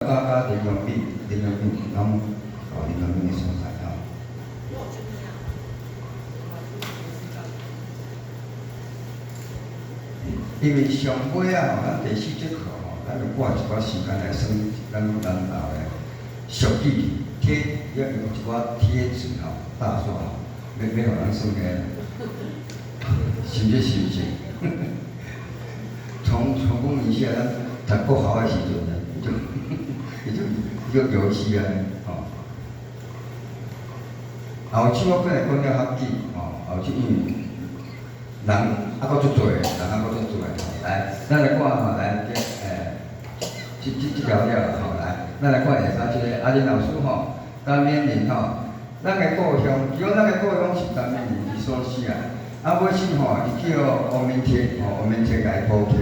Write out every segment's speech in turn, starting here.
林永斌，拢林永斌的所在吼。因为上尾啊吼，咱第四节课吼，咱就挂一寡时间来算咱后的俗语贴，要用一寡贴纸吼，大刷吼，要互咱算个，是不是？从讲一下咱读国校的时阵呢，就游戏啊，吼。后手我本来讲了较紧，吼，后手因为人还佫足多，人还佫足多，来，咱来看吼，来这条了吼，来，咱来看下三这个阿林老师吼，甘勉人吼，咱的故乡，其实咱的故乡是甘勉人之所死啊。啊，尾先吼，伊叫王明铁，吼，王明铁来补贴。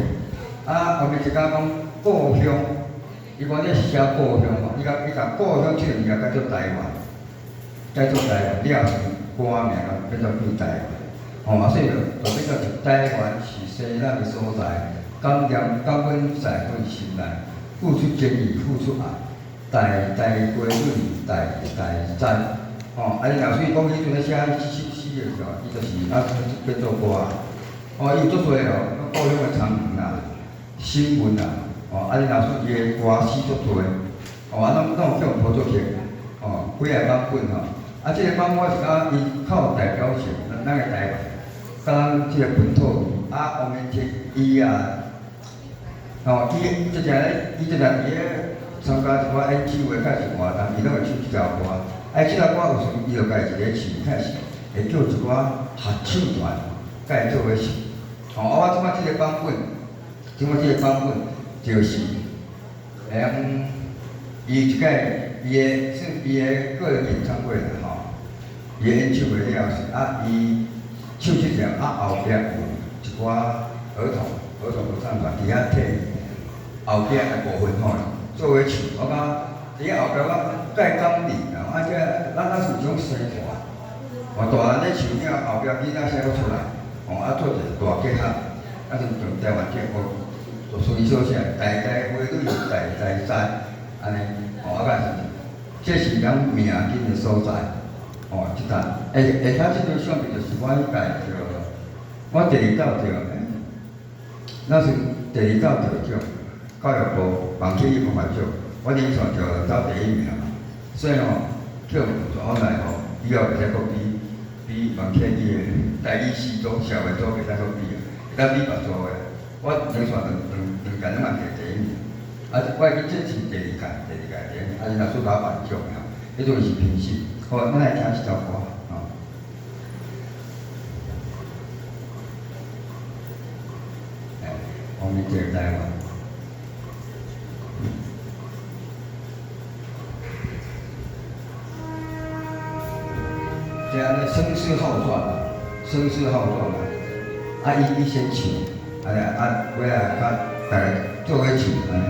啊，王明铁讲故乡，伊讲这是写故乡吼，伊甲故乡这个字啊改做台湾，了后歌名啊变做叫台湾。吼，所以就变做是台湾是西咱的所在，感恩在阮心内，付出精力，付出爱，代归润，代赞。吼，啊，老师伊讲迄阵咧写诗的时候，伊就是变做歌。哦，伊有足多哦，故乡的长园啦、新闻啦，哦，啊，老师伊的歌诗足多，哦，啊，拢有叫合作曲，哦，几个版本吼。啊，即个版本是讲伊较有代表性，咱个台湾，讲即个本土啊，王明铁伊啊，哦，伊即个咧，伊即个伊咧参加一寡演唱会，开始活动，伊拢会唱即条歌。即条歌有时伊就家一个唱，开始会叫一寡合唱团，甲伊做伙唱。哦，我即摆即个版本，就是伊一届伊的个人演唱会啦吼，伊的演唱会了是伊唱即条后壁有一寡儿童合唱团伫遐替后壁的部分吼做伙唱，我感伫遐后壁我介感动啦，即咱是一种生活，大人咧唱了后壁囡仔写佫出来，做一个大结合。就从台湾这就属于说啥，代花蕊代栽，安尼，这是咱命根的所在，即单，下骹这张相片就是我迄届我第二道那是第二道得奖，教育部网课艺文奖，我临床就走第一名嘛，所以叫转来以后袂使佫比网课艺的台语四组、社会组袂使佫比。咱比别组的，我连续两届拢嘛摕第一名，我记这是第二届第一名，老师甲我颁奖的，迄阵是评审。好，咱来听一条歌，王明铁台湾。这样声势浩壮啊！伊先唱，尾来大家做伙唱安尼。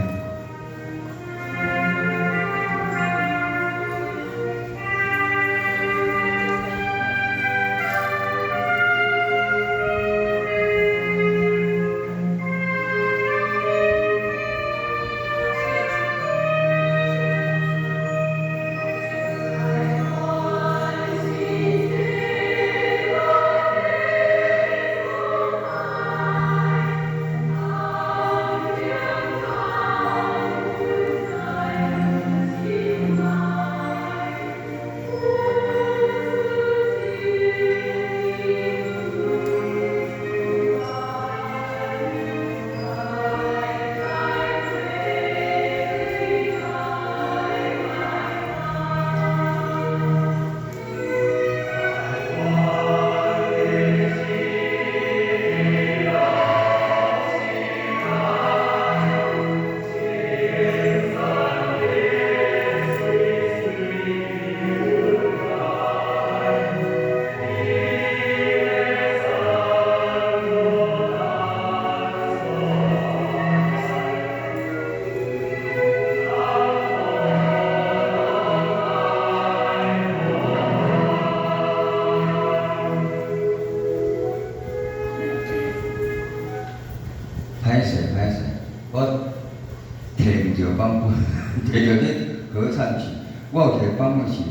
着咧合唱曲，我有一个版本是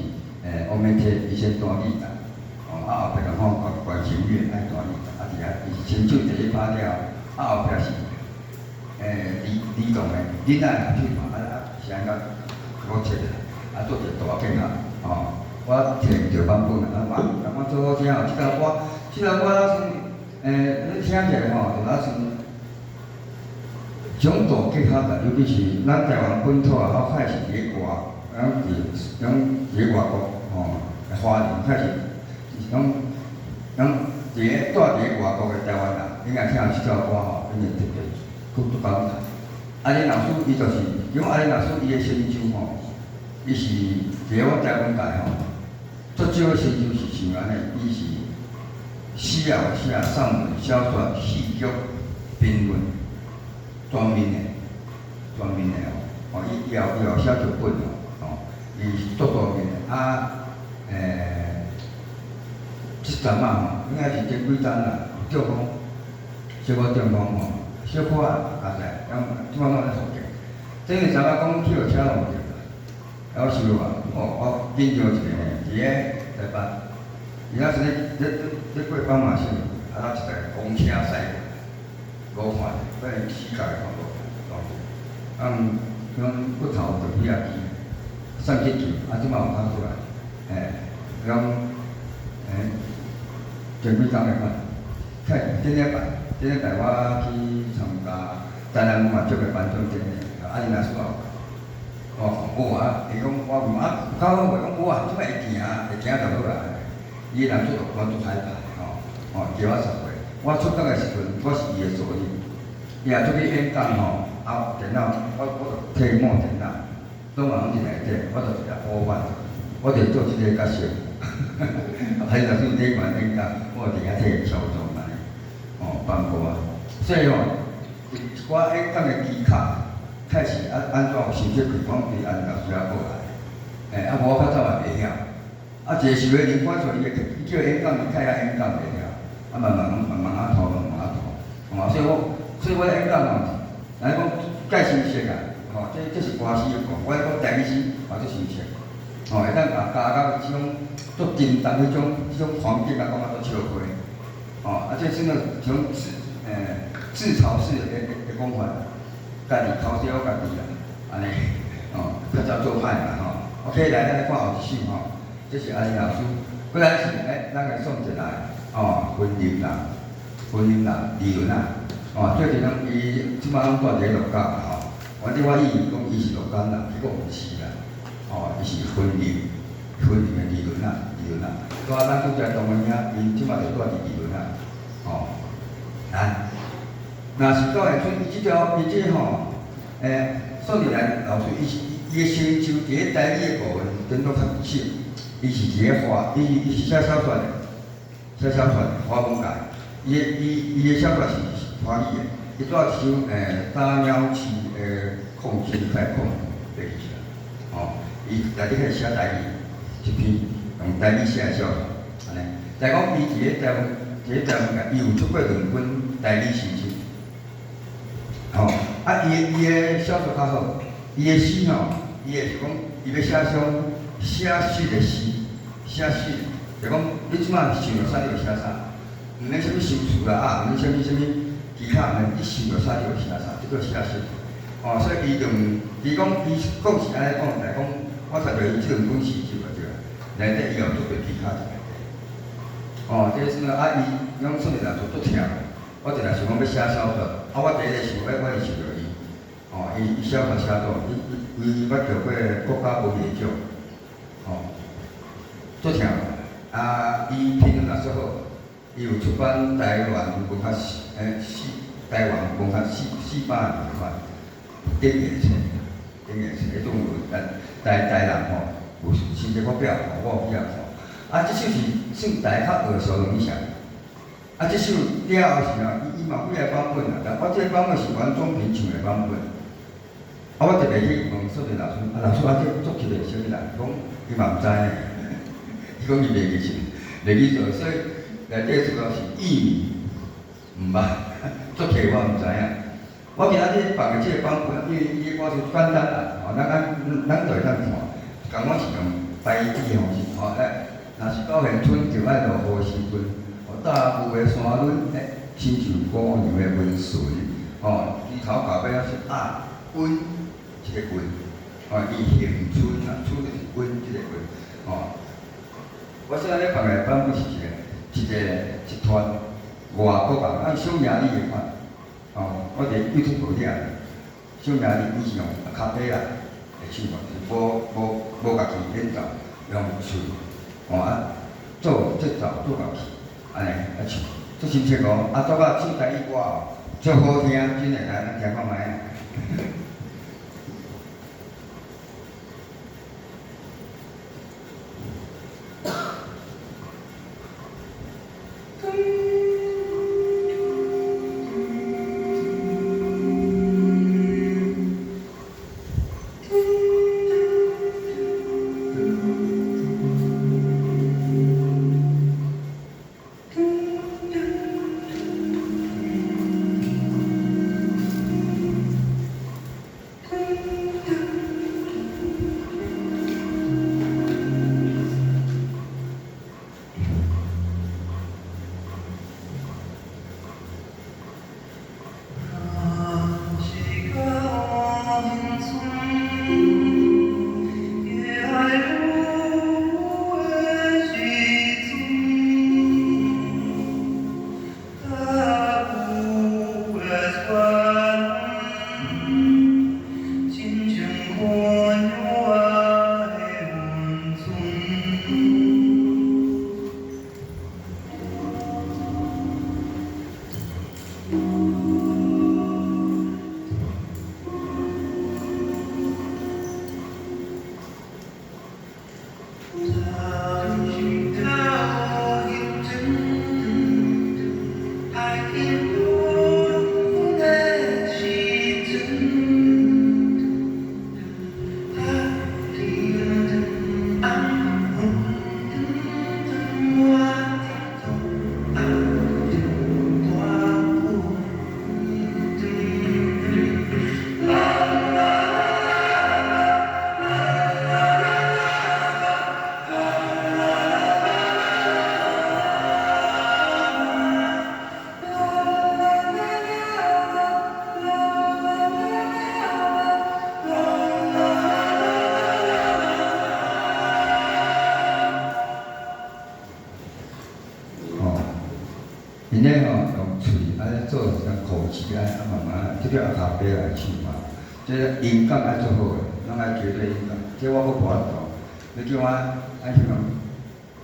王明铁以前弹吉他，后壁讲管弦乐爱弹吉他，伫遐伊是亲手第一拍了，后壁是李动的囡仔人去嘛，是安怎我摕的，做者大景啊，我摕着版本我做好听哦，即个我打算你听起来吼，就打算种大结合啦，尤其是咱台湾本土啊，较开始伫外，伫外国华人开始拢伫咧住伫外国的台湾人，应该听即首歌吼，因为特别佫感动。阿林老师伊就是，因为阿林老师伊的成就吼，伊是伫我台湾界吼，足少的成就是像安尼，伊是诗也有写，散文、小说、戏剧、评论，全面的伊有写剧本伊是足多面的即阵啊应该是前几站啦，有中风，小可中风小可加起来，即摆拢在复健。顶个阵啊讲去落车拢袂着，夭寿啊！我印象一个伫咧台北，伊那是咧过斑马线，一台公车驶过，无看，反正死角看无，用骨头就比较低，送去救，即摆有看出来，前几天来看，顶礼拜我去参加台南文化节的颁奖典礼，因若说有伊讲我问到我袂讲有即摆会行就好啦。伊人做我做彩排叫我10岁，我出国的时阵，我是伊的助理，伊也出去演讲电脑我就摕满电脑，拢嘛拢伫内底，我就一个伙伴，我就做即个角色。还有就是这款演讲，我伫遐替乔装安尼，颁布所以一寡演讲的技巧，开始安怎有想去开讲对安老师过来，无我较早也袂晓，一个时月灵感出伊叫演讲，伊开下演讲袂晓，慢慢拖，所以我演讲来讲介新鲜啊，这是歌诗的讲，我讲台语诗嘛足新鲜。会当加到即种足震动迄种环境啊，讲足笑话。这算个种自嘲式的讲法，家己偷笑家己啦，安尼较早做歹嘛OK， 来咱看后一首这是阿林老师，过来是咱来送一来婚姻啦，离婚啊，最近伊即摆拢住伫鹿港反正我以为讲伊是鹿港人，结果毋是啦。伊是婚姻的理论啊。咱拄则同个囝，伊即摆就住伫理论来，若是到下村，伊即送入来老师，伊的成就伫咧台语的部分，真都较少。伊是伫咧伊是写小说的，华文界。伊的小说是华语的，伊做一首打鸟市的控制快控背起来，伊内底写台语一篇用台语写的小说，安尼。但讲伊伫咧台湾界，伊有出过2本台语诗集，伊的小说较好，伊的诗伊会是讲伊要写水的诗，就讲你即摆想到啥你就写啥，毋免啥物修辞啦，毋免啥物其他你想到啥你就写啥，即个写诗。所以伊讲伊讲是安尼讲，但讲我读着伊即2本诗集就对啦，内底伊有做过其他一个。这是伊讲说明人做足忝，我一来想讲要写小说，我第一个想我是想着伊，伊小说写到，伊捌着过国家文学奖，足忝伊评论也足好，伊有出版台湾文学台湾文学400年款。顶个册，迄种有台人有新这个表我有比较看。即首是算大家较耳熟能详。即首了后是伊嘛几个版本但我这个版本是阮总平唱的版本。我特别去问说明老师，老师这作曲的啥物人？讲伊嘛毋知呢。伊讲伊袂记唱，袂记做，所以内底主要是意义毋捌，作曲我毋知影。我今仔日放的这个版本，因为伊的歌词简单啦，吼，咱就会当看，讲我是用台语的方式，吼，若是到现春就爱落雨时阵，大雾的山峦，亲像姑娘的温水，吼，枝头后尾是温一个温，吼，伊迎春啊，春就是温即个温，吼。我现在咧放的版本是一团外国人，按小名字的款，吼，我伫 YouTube 无遐，小名字伊是用卡带啦来唱嘛，是无家己演奏，用嘴，吼做节奏做乐器，安尼来唱，做亲切哦，做到唱台语歌哦，足好听，真诶，来咱听看卖啊。因咧吼用喙安尼做一个口齿安慢慢，即叫阿卡贝来唱嘛。即音感爱做好诶，拢爱绝对音感。即我无法度，你叫我爱像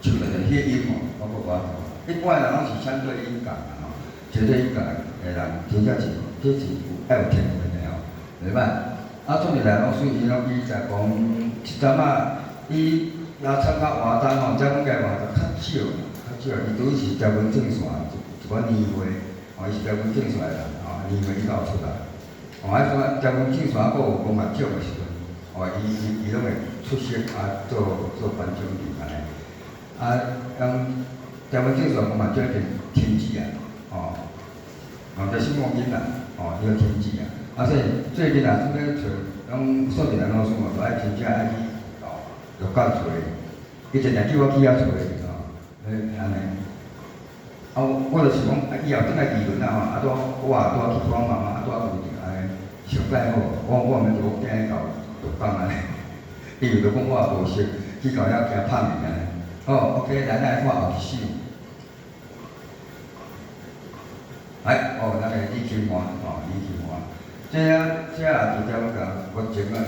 唱着迄个音吼，我无法度。一般人拢是相对音感啊吼，绝对音感诶人真正是，这是爱有天分诶吼，袂歹。啊，做起来拢属于拢伊在讲一阵仔，伊若参加活动吼，才讲个活动较少，伊拄是条文正线。一款年会，伊是条文正线诶人，年会伊才有出来。说条文正线还佫有讲目奖诶时阵，伊拢会出席做颁奖礼安尼。条文正线讲目奖是天子啊，在新光囡仔，伊个天子啊。所以最近啊，即个找拢说起来老师嘛，都爱真正爱去录教找，伊真正叫我去遐找安尼。我就是讲，以后等下议论啊吼，我拄仔去帮妈妈，拄仔附近安尼上解好，我毋免做惊伊搞独讲安尼，伊就讲我也无识，去搞遐惊拍面安尼。好 ，OK， 咱来看后一首。来，咱个李金华，李金华，这也是条个目前个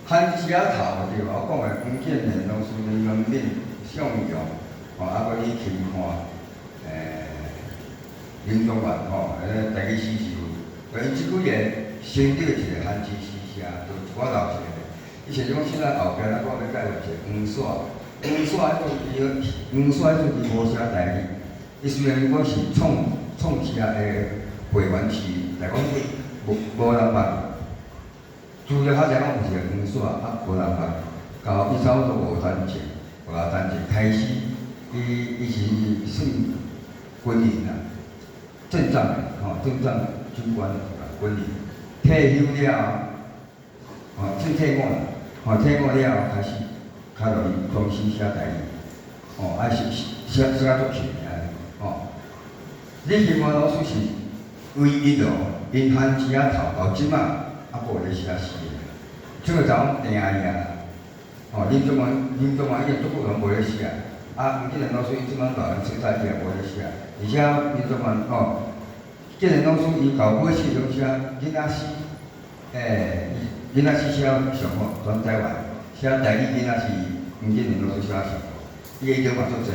番薯仔头对吧？我讲个黄建年老师的能力上用，搁李金华。林中元第一诗是，伊即几年新着一个番薯诗社，就我老一个。伊是讲现在后壁我要介绍一个黄煞，黄煞迄阵伊无写台语，伊虽然我是创社的会员词，但讲无人捌。主要较侪讲有一个黄煞，无人捌。到伊差不多5单节开始，伊是算军人啊。正战的，正战军官军人，退休了，算退伍啦，退伍了开始，较落去公司写代志，啊写啊足勤安尼，你希望老师是唯一咯，因番薯仔头到即马还无咧写诗的，这个查某定啊，林宗文已经足久拢无咧写，吴建仁老师伊即摆大人出差去也无咧写，而且林宗文建仁老师伊到尾时拢写囡仔诗，囡仔诗写上好，全台湾写台语囡仔诗，吴建仁老师写上好，伊个嘛足济，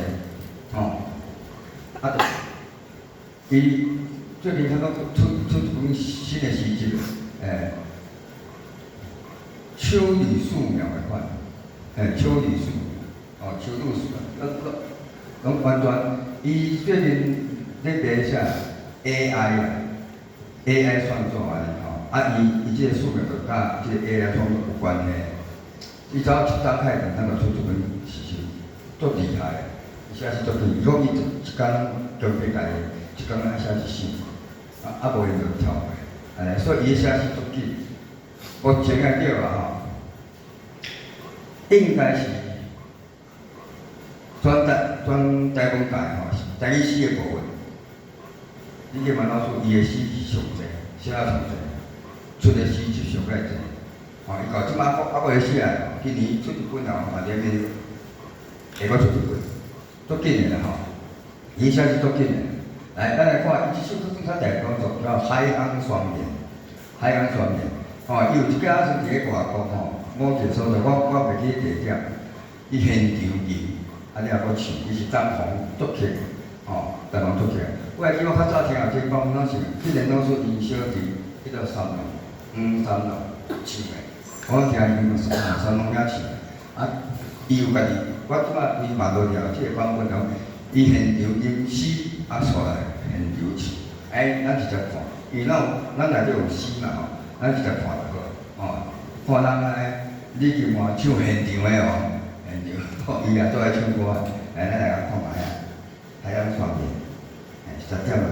伊最近他都出一本新的诗集，秋雨树苗的款，秋雨树苗，秋露树苗，拢完全，伊最近咧写啥 AI 创作安尼伊即个树苗就甲即个 AI 创作有关系，伊早7张开2就出一本诗集，足厉害的，写是足紧，如果伊一工强迫家己。一工爱写一首，无伊就跳过，所以伊写诗足紧。目前个对啊应该是全台湾界台语诗个部分，李建文老师伊个诗是上济，写啊上济，出个诗就上介济。伊到即摆还袂写，今年出一本啊，反正面下潫出一本，足紧个啦伊写是足紧个。来，咱来看，伊即首歌算较大工作，叫《海岸双年》。海岸双年，伊有一家是伫咧外国某一个所在，我袂记地点，伊现场吟，你也搁唱，伊是张红作曲，张红作曲。我还记我较早听后听讲，拢是既然拢是因小弟迄个三郎，三郎唱的，我听因三郎遐唱的，伊有家己，我即摆伊嘛无了即个版本咯。伊现场吟诗，煞来现场唱，咱直接看，因为咱内底有诗嘛咱直接看就好，看人安尼，李金华唱现场的现场，伊也做来唱歌，咱来看卖啊，海洋双年，10点就好。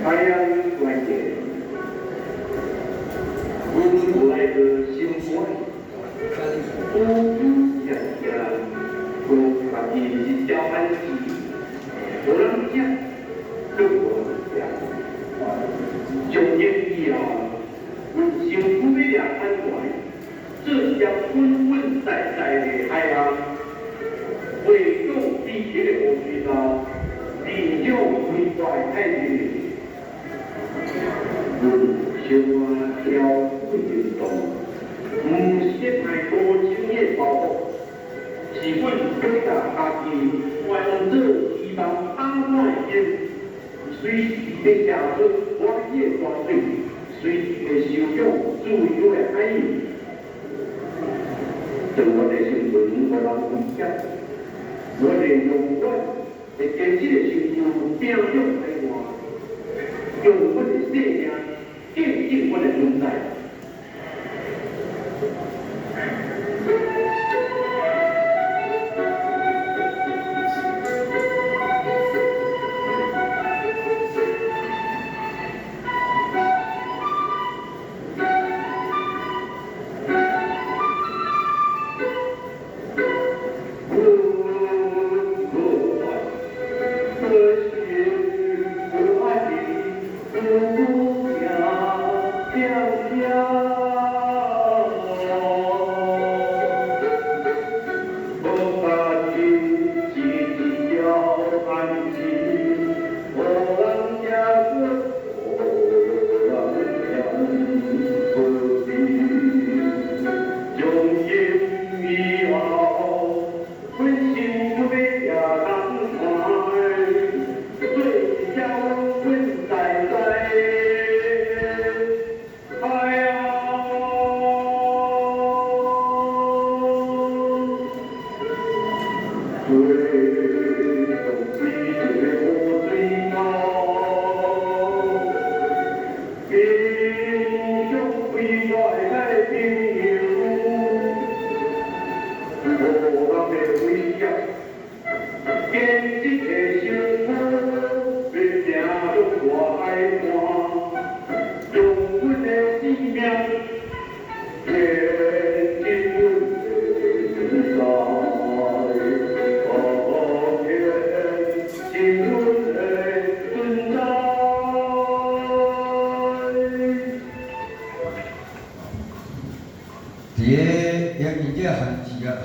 海洋关键，我来个心酸，我想想，我把你是小孩子，我能讲，跟我讲，从今以后，幸福的两岸外，这将温温在在的海洋，为众地铁的我知道，你就会在海里。小啊跳不运动，先来多经验保护，是阮国家家己原则希望安外间，随时的下出专业团队，随时的受用注意的反应，对我的新闻我人理解，我的勇敢的坚持的成就表扬台湾，用我的生命。奠定我的存在。Yeah.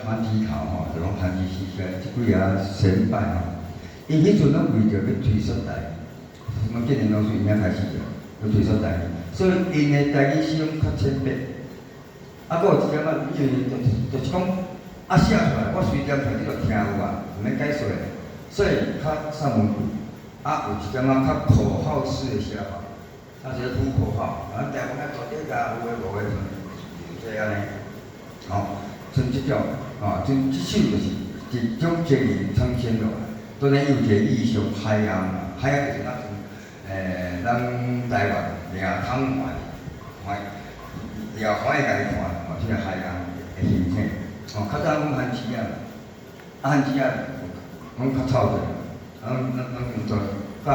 反体头吼，就讲韩之时代，即几啊先拜吼，因迄阵拢为着要推xuất台语，什么建年老师因遐开始着要推xuất台语，所以因的台语使用较浅白。啊，佫有一点仔，伊就是讲，啊写出来，我随念出来你就听有啊，毋免解说的，所以较散文句。啊，有一点仔较口号式的写法，啊，就是吐口号，啊，台湾啊大家甲有诶无诶，就这安尼，哦，像即种，哦，像即首就是一种经营呈现落来，当然有一个意象海洋嘛，海洋就是咱台湾掠汤湾，掠海来看，哦，即个海洋的形体，哦，较早讲汉字啊，汉字啊，讲较臭者。咱就甲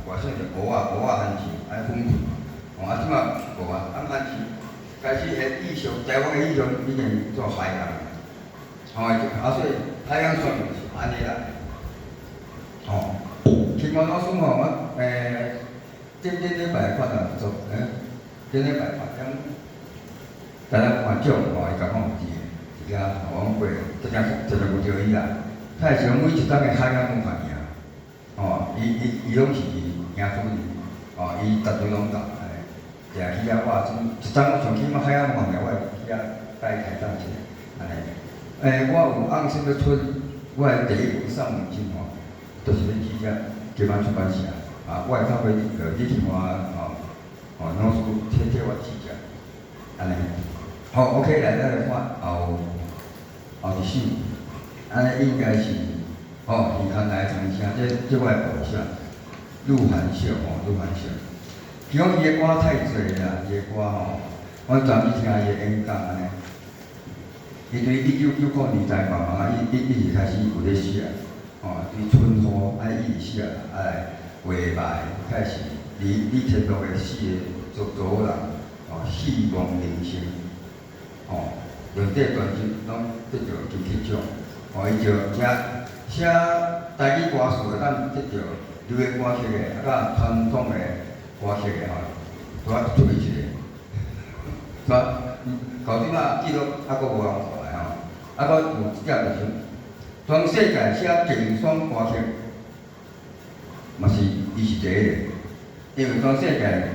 外省就无汉字，爱分开。哦，啊，即马无啊，汉字开始的意象，台湾的意象已经做海洋。哦，啊，所以海洋算是安尼啦。哦，听我老师吼，我顶礼拜发啊，做顶礼拜发讲，大家看奖吼，伊甲讲有字的，一个王贵，这个有着伊啦。他是讲每一档的海洋文化尔。哦，伊拢是行主义，哦，伊逐对拢共，定去啊，我一张我上起码海洋文化，我会去啊摆开张一下，安尼。我有按什么出，我的第一本散文集吼，就是咧去这台湾出版社，啊，我会透过你去我老师贴我指甲，安尼。好 ，OK， 来咱来看后一首，安尼应该是。哦，耳孔来长声，这我的偶像，鹿晗秀吼，鹿晗秀。其实伊的歌太侪啦，伊的歌吼，我昨日听伊的演讲安尼。伊对1999年代嘛，伊是开始有咧写，吼，对春雨爱一直写，来画牌，开始李天禄的诗的族人，哦，希望人生，哦，两块专辑拢得到金曲奖，哦，伊就写台语歌词会当得到流行歌曲的，甲传统的歌曲的吼，拄啊出一个，到即马记录还佫无人看的吼，还佫有一点就是，全世界写竞选歌曲，嘛是伊是第一个，因为全世界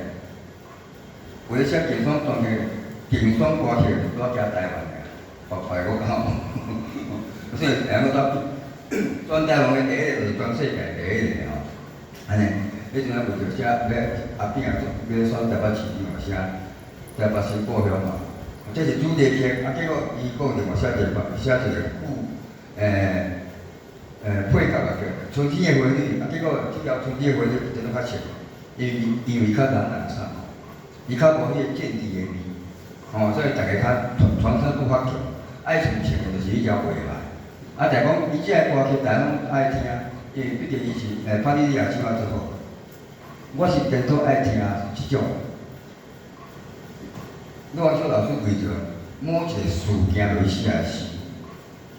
为写竞选专辑、竞选歌曲，拄啊加台湾的，外国讲，所以两个都。全台湾的第一个就是全世界第一个吼，安尼，迄阵啊为着写要后壁啊要选台北市长写台北新故乡嘛，这是主题曲，啊结果伊讲另外写一个配角啊叫春天的花女，啊结果这条春天的花女真正较熟，因为较难唱，伊较无迄个见地的味，吼，所以大家较传声不发强，爱唱唱的就是迄条话嘛。啊，但讲伊即个歌曲，大家拢爱听，因为毕竟伊是潘丽丽也唱啊最好。我是颠倒爱听即种。陆晗秀老师为着某一个事件落去写的诗，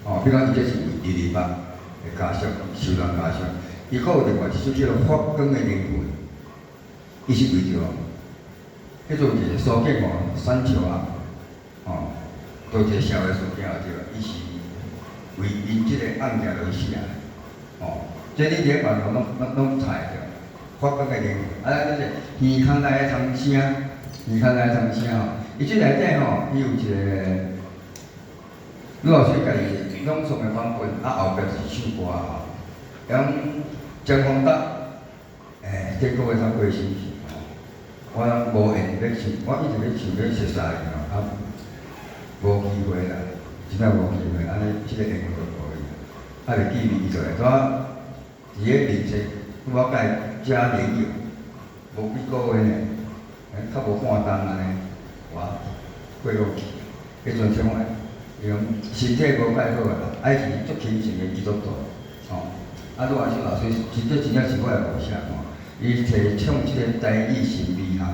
哦，比如讲伊这是为228的家属，受难家属，伊佫有另外一首叫做《发光的灵魂》，伊是为着，迄做一个苏建华山桥啊，哦，做一个社会事件后对，伊是。为因即个案件落去写，哦，即你连网络拢查着，发光的灵魂，啊，就是耳孔内的童声，耳孔内的童声吼，伊即内底吼，伊有一个，陆老师家己朗诵的版本，啊后壁是一首歌吼，讲江丰达，这个月才过身去，我无缘要唱，我一直要唱要熟悉的吼，啊，无机会啦。真正无机会，安尼即个英文就可以。啊，袂记伊就来怎伫个面前，我甲伊遮联友，无几个月呢，较无半冬安尼，我过落去。迄阵像我，伊讲身体无介好啦，爱是足虔诚的基督徒，哦。啊，陆晗秀老师，这真正是我的偶像哦。伊提倡即个台语神秘学，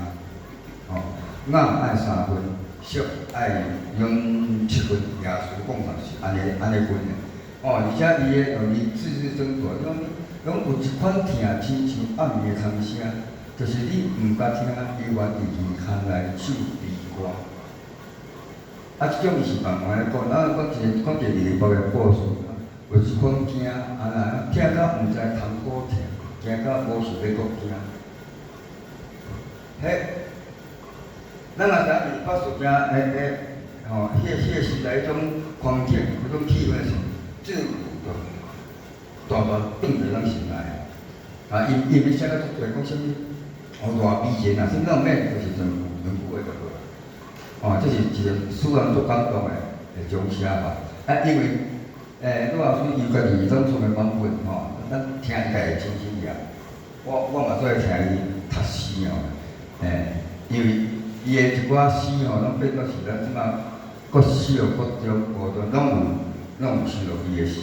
哦，暗爱3分。俗爱用7分，耶稣讲法是安尼分的。哦，而且伊的字字斟酌，拢有一款听亲像暗暝的空声，就是你毋捌听，伊原伫耳孔内唱悲歌。啊，即种是慢慢讲，啊，讲一个离别的故事，有一款惊，啊那听到毋知通好听，惊到无想要搁惊。迄，咱若知影北树惊，吼，迄个时代迄种环境，迄种气氛是自古大转伫咱心内啊，伊要写到足侪讲啥物，大美人啊，啥物拢免，就是全部的就好。哦，这是一个使人足感动的种写法。啊，因为陆老师伊家己总出的版本吼，咱听伊家会清新点。我嘛做来听伊读诗哦，因为伊的一寡诗吼，拢变作是咱即马各诗哦各种各种拢有收录伊的诗。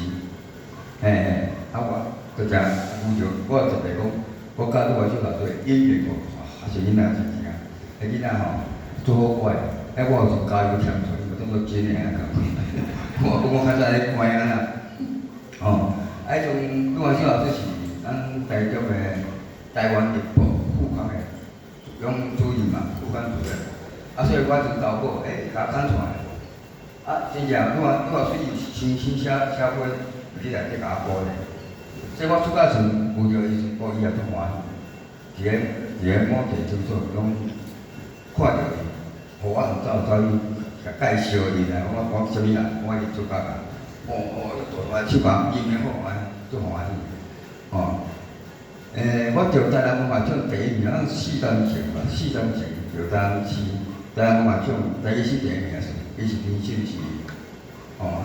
啊我就诚有就我特别讲，我教陆老师老做音乐哦，还是囡仔真正，迄囡仔吼做好乖。我有时加油添醋，无当作真诶啊！我较早咧关啊啦，哦，种陆老师老师是咱台中诶台湾日报副刊诶总主任嘛，副刊主任，所以我就投稿，甲刊出来，真正陆老师伊亲写过，你内底甲我报咧，所以我出甲时有着伊时，伊也足欢喜，一个某一个场所拢看着伊。互我走去甲介绍伊来，我啥物人，我去做甲个，大手板音乐好安，足欢喜。我着台南文化奖第一名，咱4张前吧，4张前着台南文化奖第一是第一名是，伊是评审是，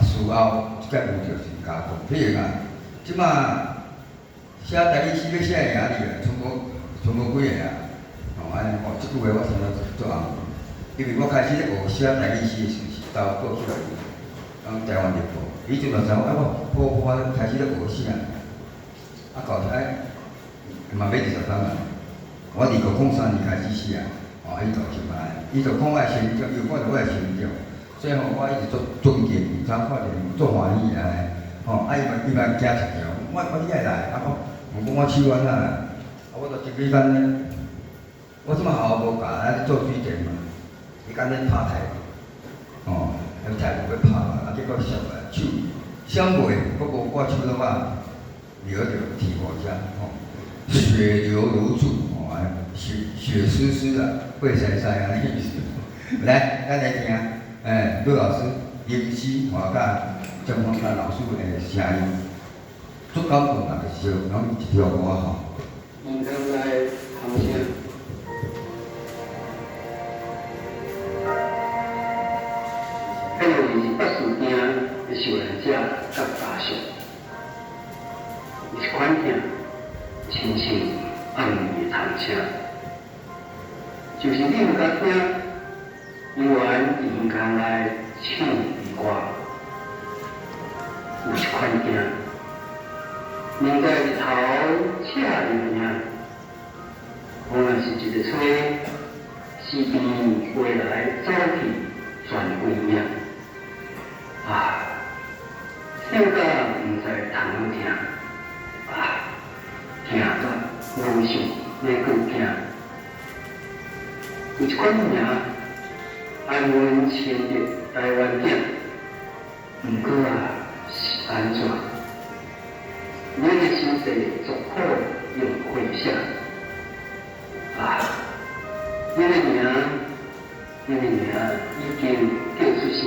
事后即个有着是加工。譬如讲，即马写台语诗要写会赢哩个，剩无几个啊。安尼即句话我听到足红。因为我开始咧学写台语诗的时是到过去台湾日报，伊就就知我开始咧学写，到头嘛要20档啊。我1903年开始写，伊就就来，伊就讲我成长，又看到我成长，所以我一直做尊敬，常看着做欢喜安尼，伊嘛惊一条，我你爱来，我讲我手软啊，我就一几工咧，我即马学校无教，做水电嘛。伊讲咧拍台，台要拍嘛，结果手想袂，我手都啊，流着涕毛浆，血流如注，血丝丝的，会晒晒安尼意思。来，咱来听，陆老师吟诗话甲张芳甲老师的声音，足感动啊！就是拢一条歌吼。刚来唐先。迄就是北树惊的受难者甲家属，一款囝亲像暗暝的长车，就是你毋敢听，永远银行来唱离歌。有一款囝，面对日头赤亮亮，可能是一个吹，四边飞来走去，全归命。听甲毋知通听，听甲无想要搁听。有一款名安稳清丽台湾囝，毋过是安怎？你的心地足可用回想。你的名已经叫出声。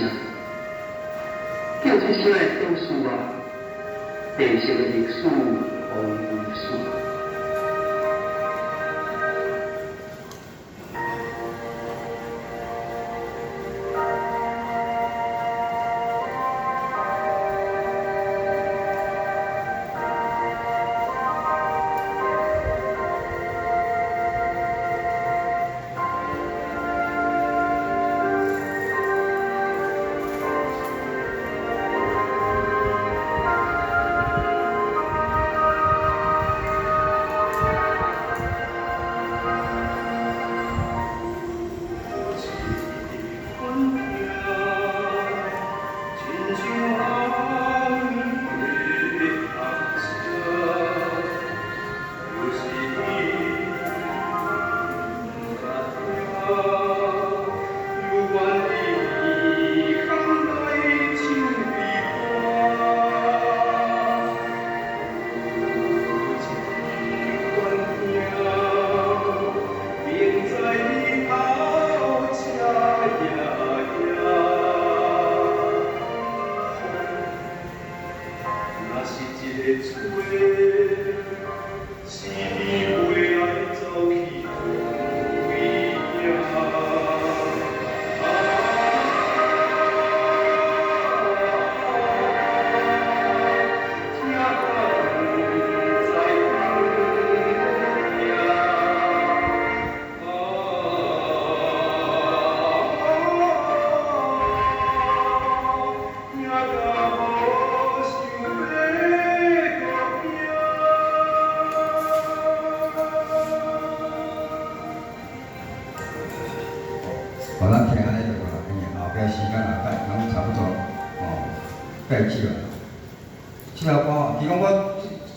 叫出声的故事白色的历史往事。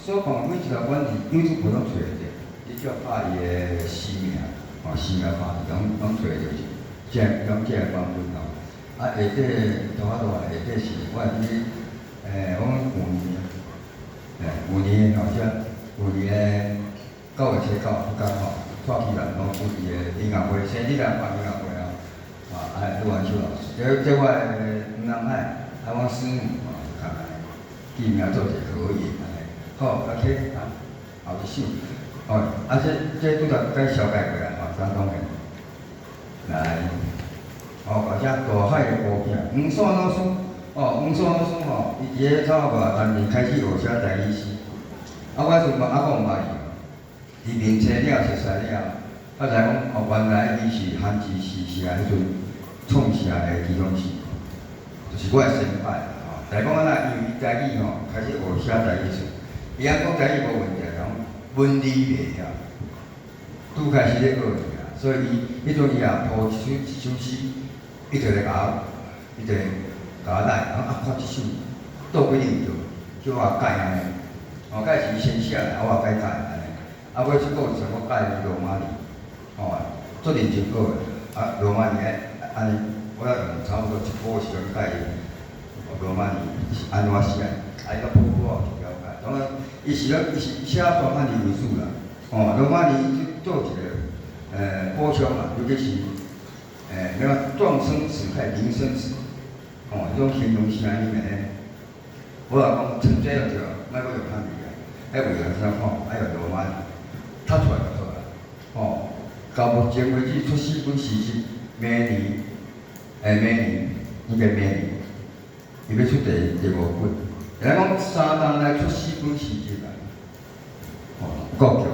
所讲每一条管子 YouTube 拢找得着，你只要拍伊个姓名，姓名拍拢找得着，即个版本吼。啊，下底图啊落下底是我去我们旧年吼，即旧年9月初9迄天吼，带去人拢有伊个音乐会，生日啊办音乐会陆文秀老师，这我吴南海，我师母看来记名做者可以好，后一首，这拄则该小解过来山东的，来，而且大海的孤片，黄山老师，黄山老师伊个草无当年开始学写台语诗，我是讲有捌伊，伊面青了熟悉了，才讲原来伊是汉字诗社迄阵。创写的其中是，就是我的先辈但讲因为伊台语开始学写台语时，伊讲台语无问题，讲文理袂晓，拄开始咧学尔，所以伊迄阵伊也谱一首诗，伊就来甲我来，看即首倒几念叫我改安尼，改是伊先写的，我改安尼，尾即个是我改罗马字，做认真学的，罗马字安尼，我要用差不多1个时间改罗马字是安怎写，伊个谱我有了解。当然，伊是写全汉字为主啦。罗马字做一个补充嘛，尤其是那个壮声词开铃声词，迄种形容词安尼个。我讲成这样就，莫阁用汉字啊，为了啥看，要用罗马字，读出来就好啦。到目前为止出4本诗集。明年，应该明年，伊要出第5本。人讲3档来出4本诗集啦，够强个。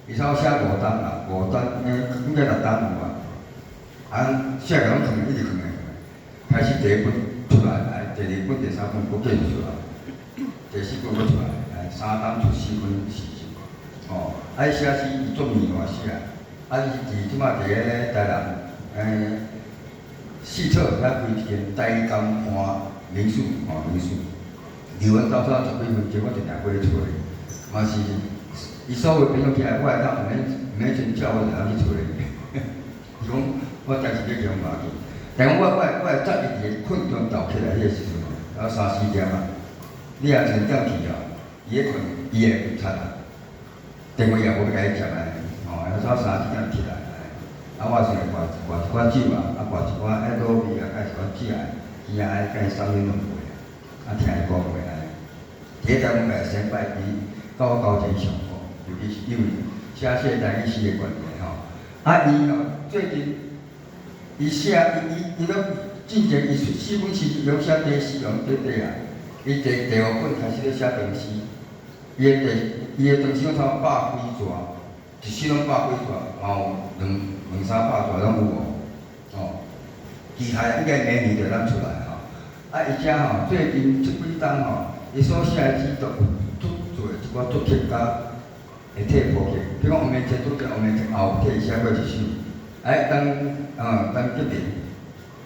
伊差写5档啦，5档应该6档有啊。写个拢藏一直藏个，开始第1本出来，第2本、第3本佫继续出来，第4本佫出来，3档出4本诗集。伊写诗伊做年外写，伊即马伫个台南。四册遐开一间台江湾民宿，民宿，离阮到10几分钟，我就定过去找伊。嘛是，伊所有朋友起来，我会当毋免先叫我就当去找伊。伊讲我暂时咧强无要紧，但讲我会早一伫困中倒起来迄个时阵，然后3、4点啊，你若10点去伊咧困，伊会擦啊，电话也无要甲伊接安尼，然后差3、4点起来。我是来挂一寡酒挂一寡爱多味介一寡食的，伊也爱介3年2回听伊讲话安尼。第一台阮个先拜伊到我交钱上课，尤其是因为写台语诗的关系伊最近伊写伊拢进前伊出4本诗集，拢写短诗用短伊第5本开始咧写长诗，伊的长诗拢差100几纸，一诗拢100几纸，嘛有2、300纸拢有其他应该明年就咱出来而且最近这几档伊所写的诗都有做一寡作曲家会替谱曲，比如讲黄明节拄着黄明节后替写过一首，当吉明，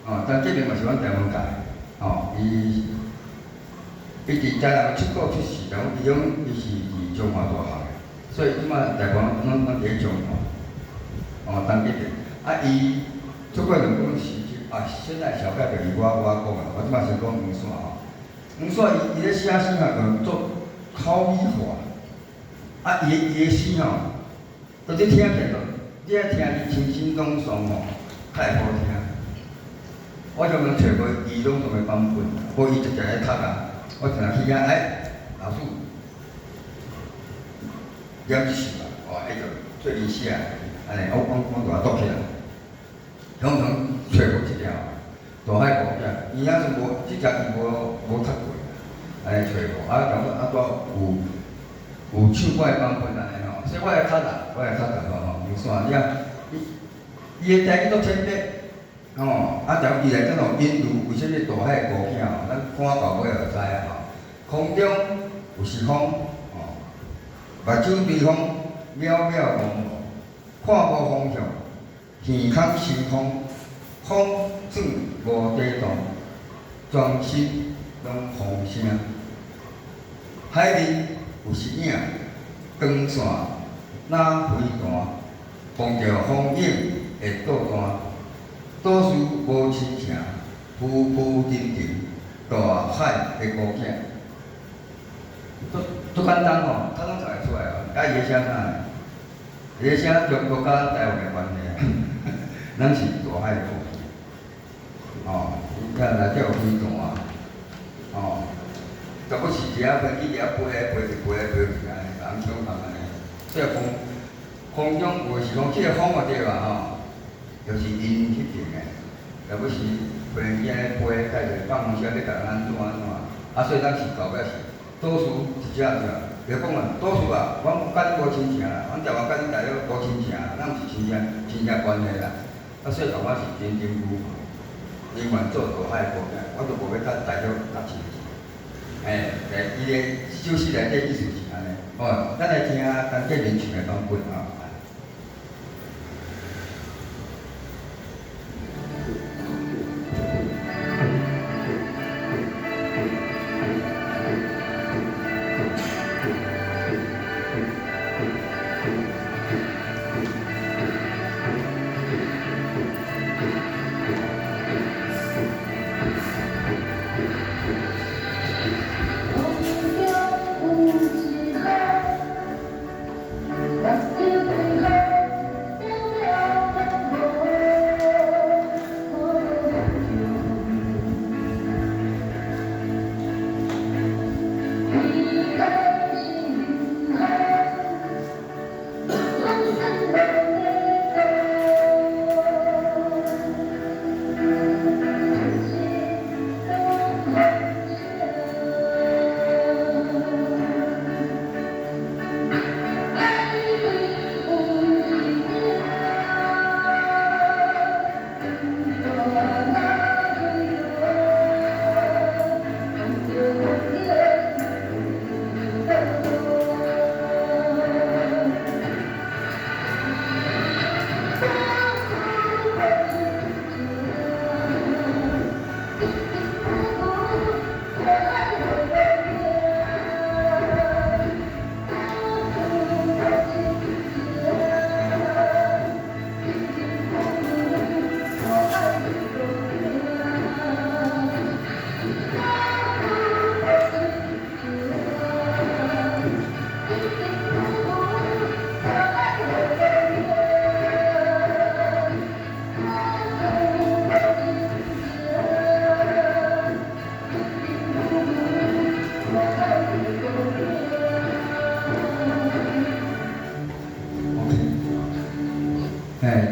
当吉明嘛是阮台湾界，伊伫台南出国出世，但伊是伫中华大学的，所以即马台湾拢伫咧中华，当吉明，伊出过2本诗集，现在小概就以我讲啊，我即马先讲黄山黄山伊咧写诗用做口语化。伊个诗都你听起来你爱听伊清新朗诵较会好听。我向人找过伊朗诵的版本，无伊直直咧读我定去老师，念一首迄个最近写安尼，我甲读起来，向人找过一条大海孤片，伊也是无，即只伊无读过，安尼找过，有唱我的版本安尼所以我会较难黄山，伊个台语足浅白，但伊内底有引入为什么大海孤片咱看到尾就知空中有时风，目睭对风，渺渺茫茫，看无方向，天空星空，风转无地动，全身拢风声，海面有石影。光线哪飞弹，碰着风影会倒弹。倒数无亲情，浮浮沉沉，大海的孤影。足简单吼，他拢唱会出来哦。啊，伊个声啥呢？伊个声中国甲台湾的关系啊，咱是大海的孤影。哦，伊遐内底有飞弹，哦，都不是一下飞机一下飞来飞去，飞来飞去安尼，人抢空安尼。即个风中有时讲即个风啊对吧吼，就是因迄边的，也不是飞机安尼飞，介着放风声咧，甲人安怎安怎，啊，所以咱是搞个是倒数一只只，别讲啊，倒数啊，阮甲你无亲情啦，阮台湾甲你大陆无亲情啦，咱毋是亲情关系啦，啊，所以台湾是真正久。宁愿做大海国家，我都无要甲大陆搭亲情。伊个首诗内底意思是安尼。哦，咱来听陈建仁唱的版本啊。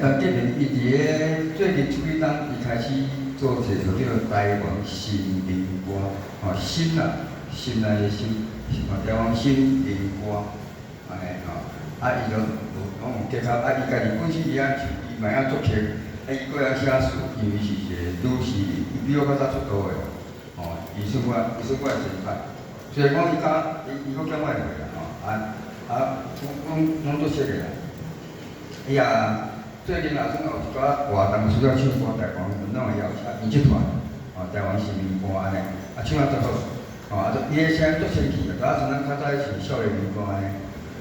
陈建仁伊伫个最近几档，伊开始做一个叫做台湾新民歌，吼新啊，新来个新，台湾新民歌，安尼吼，啊伊就拢有结合，啊伊家己本身伊啊唱，伊嘛晓作曲，啊伊搁晓写词，因为是一个女诗人，伊比我较早出道的，吼，伊算我先派，虽然讲伊搁叫我来啦，吼，拢做写个啦，伊啊。最近也算有一寡活动需要唱歌，台湾拢会邀请演出团，哦，台湾新民歌安尼，啊唱啊足好，哦，啊伊个声足清气，就像咱较早唱少年民歌安尼，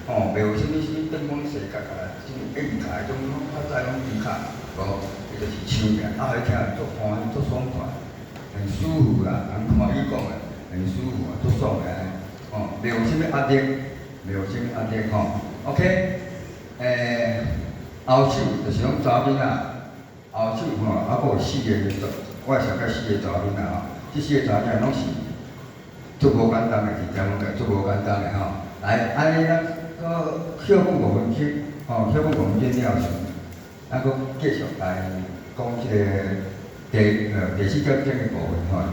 哦，袂有啥物灯光细角啊，啥物演卡迄种，较早拢演卡，无，伊就是唱尔，啊，互伊听着足欢喜、足爽快，很舒服啦，人看伊讲的，很舒服啊，足爽的安尼，哦，袂有啥物压力，袂有啥物压力吼 ，OK， 后首就是讲查某囡仔，后首吼，啊，佫有4个，我上介4个查某囡仔吼，即4个查某囡仔拢是足无简单的，是台湾个足无简单的吼。来，安尼咱佫歇讲5分钟，吼，歇讲5分钟了后，咱佫继续来讲即个第4个部分吼。